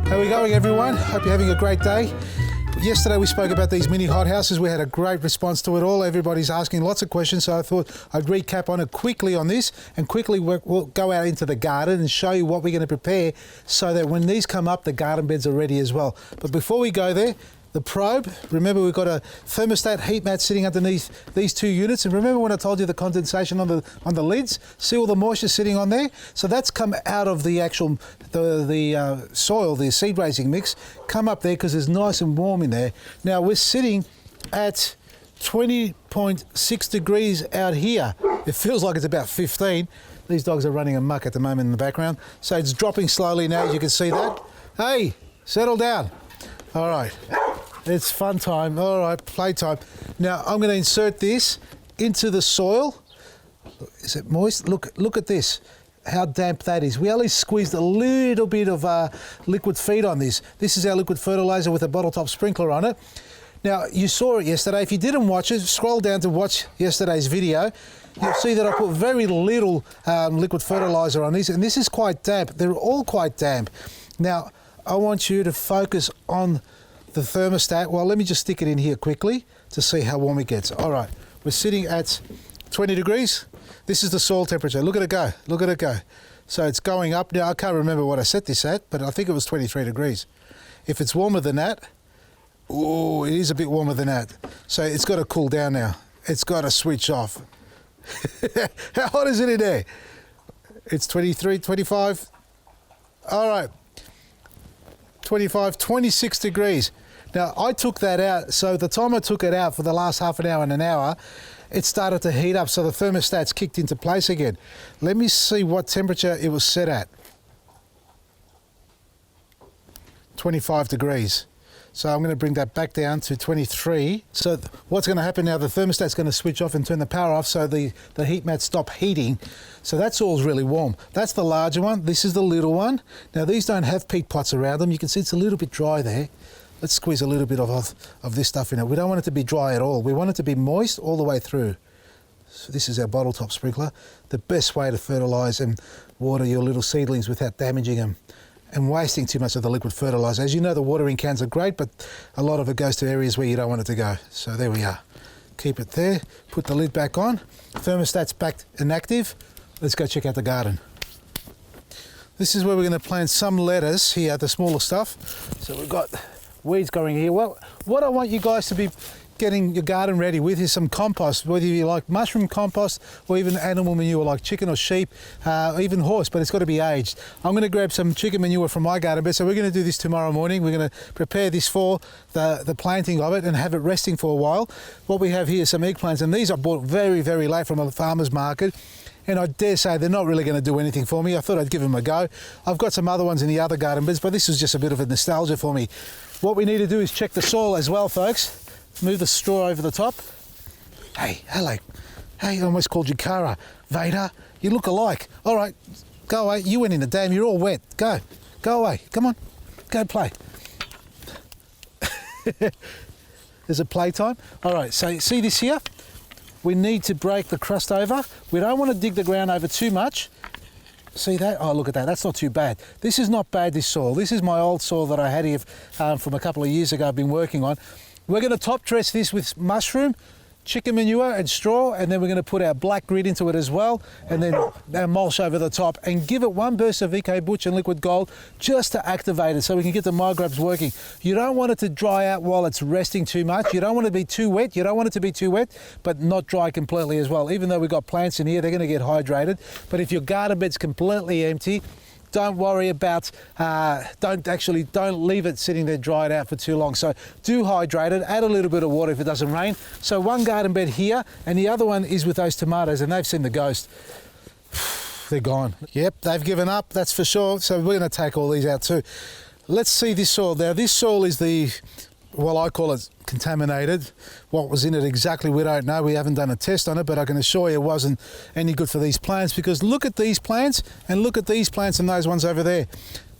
How are we going, everyone? Hope you're having a great day. Yesterday we spoke about these mini hothouses. We had a great response to it all. Everybody's asking lots of questions, so I thought I'd recap on it quickly on this, and quickly we'll go out into the garden and show you what we're going to prepare so that when these come up, the garden beds are ready as well. But before we go there, the probe, remember we've got a thermostat heat mat sitting underneath these two units, and remember when I told you the condensation on the lids? See all the moisture sitting on there? So that's come out of the actual the soil, the seed raising mix, come up there because it's nice and warm in there. Now we're sitting at 20.6 degrees out here. It feels like it's about 15. These dogs are running amok at the moment in the background. So it's dropping slowly now, as you can see that. Hey, settle down. All right. It's fun time. All right, playtime. Now I'm going to insert this into the soil. Is it moist? Look at this. How damp that is. We only squeezed a little bit of liquid feed on this. This is our liquid fertilizer with a bottle top sprinkler on it. Now you saw it yesterday. If you didn't watch it, scroll down to watch yesterday's video. You'll see that I put very little liquid fertilizer on these, and this is quite damp. They're all quite damp. Now I want you to focus on the thermostat. Well, let me just stick it in here quickly to see how warm it gets. All right, we're sitting at 20 degrees. This is the soil temperature. Look at it go. Look at it go. So it's going up now. I can't remember what I set this at, but I think it was 23 degrees. If it's warmer than that, oh, it is a bit warmer than that. So it's got to cool down now. It's got to switch off. How hot is it in there? It's 23, 25. All right. 25, 26 degrees. Now I took that out, so the time I took it out for the last half an hour and an hour, it started to heat up, so the thermostat's kicked into place again. Let me see what temperature it was set at. 25 degrees. So I'm going to bring that back down to 23. So what's going to happen now, the thermostat's going to switch off and turn the power off so the heat mat stop heating. So that's all really warm. That's the larger one. This is the little one. Now these don't have peat pots around them. You can see it's a little bit dry there. Let's squeeze a little bit of this stuff in it. We don't want it to be dry at all. We want it to be moist all the way through. So this is our bottle top sprinkler. The best way to fertilise and water your little seedlings without damaging them and wasting too much of the liquid fertiliser. As you know, the watering cans are great, but a lot of it goes to areas where you don't want it to go. So there we are. Keep it there, put the lid back on. Thermostat's back inactive. Let's go check out the garden. This is where we're going to plant some lettuce here, the smaller stuff. So we've got weeds growing here. Well, what I want you guys to be getting your garden ready with is some compost, whether you like mushroom compost or even animal manure like chicken or sheep, even horse, but it's got to be aged. I'm going to grab some chicken manure from my garden bed, so we're going to do this tomorrow morning. We're going to prepare this for the planting of it and have it resting for a while. What we have here is some eggplants, and these I bought very late from a farmer's market. And I dare say they're not really going to do anything for me. I thought I'd give them a go. I've got some other ones in the other garden beds, but this was just a bit of a nostalgia for me. What we need to do is check the soil as well, folks. Move the straw over the top. Hey, hello. Hey, I almost called you Kara. Vader, you look alike. All right, go away. You went in the dam. You're all wet. Go away. Come on, go play. Is it playtime? All right, so see this here? We need to break the crust over. We don't want to dig the ground over too much. See that? Oh, look at that. That's not too bad. This is not bad, this soil. This is my old soil that I had here from a couple of years ago I've been working on. We're going to top dress this with mushroom, chicken manure and straw, and then we're going to put our black grit into it as well, and then our mulch over the top, and give it one burst of EK Butch and Liquid Gold just to activate it so we can get the microbes working. You don't want it to dry out while it's resting too much. You don't want it to be too wet. You don't want it to be too wet, but not dry completely as well. Even though we've got plants in here, they're going to get hydrated. But if your garden bed's completely empty, don't worry about, don't leave it sitting there dried out for too long. So do hydrate it, add a little bit of water if it doesn't rain. So one garden bed here, and the other one is with those tomatoes, and they've seen the ghost. They're gone. Yep, they've given up, that's for sure. So we're going to take all these out too. Let's see this soil. Now this soil is well, I call it contaminated. What was in it exactly, we don't know. We haven't done a test on it, but I can assure you it wasn't any good for these plants, because look at these plants and look at these plants and those ones over there.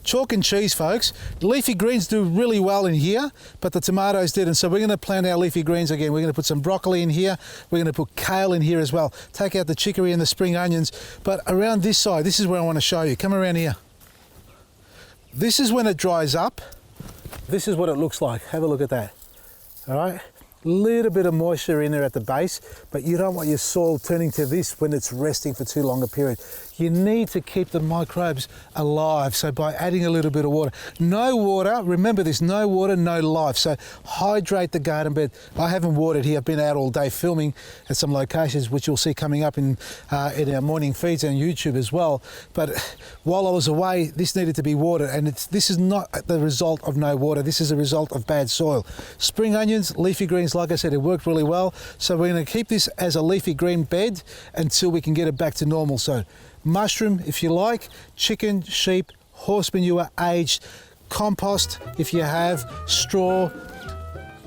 Chalk and cheese, folks. Leafy greens do really well in here, but the tomatoes didn't. So we're going to plant our leafy greens again. We're going to put some broccoli in here. We're going to put kale in here as well. Take out the chicory and the spring onions. But around this side, this is where I want to show you. Come around here. This is when it dries up. This is what it looks like. Have a look at that. All right. Little bit of moisture in there at the base, but you don't want your soil turning to this when it's resting for too long a period. You need to keep the microbes alive, so by adding a little bit of water. No water, remember this, no water, no life. So hydrate the garden bed. I haven't watered here, I've been out all day filming at some locations, which you'll see coming up in our morning feeds on YouTube as well. But while I was away, this needed to be watered, and this is not the result of no water, this is a result of bad soil. Spring onions, leafy greens, like I said, it worked really well. So we're going to keep this as a leafy green bed until we can get it back to normal. So mushroom, if you like, chicken, sheep, horse manure, aged, compost, if you have, straw,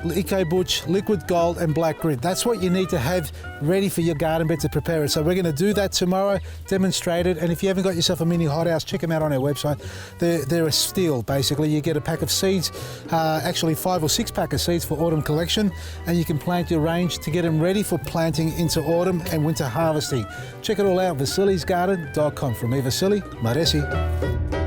EcoButch, liquid gold and black grit. That's what you need to have ready for your garden bed to prepare it. So we're going to do that tomorrow, demonstrate it, and if you haven't got yourself a mini hothouse, check them out on our website. They're a steal basically. You get a pack of seeds, actually 5 or 6 pack of seeds for autumn collection, and you can plant your range to get them ready for planting into autumn and winter harvesting. Check it all out, Vasili'sGarden.com. From me, Vasili Maresi.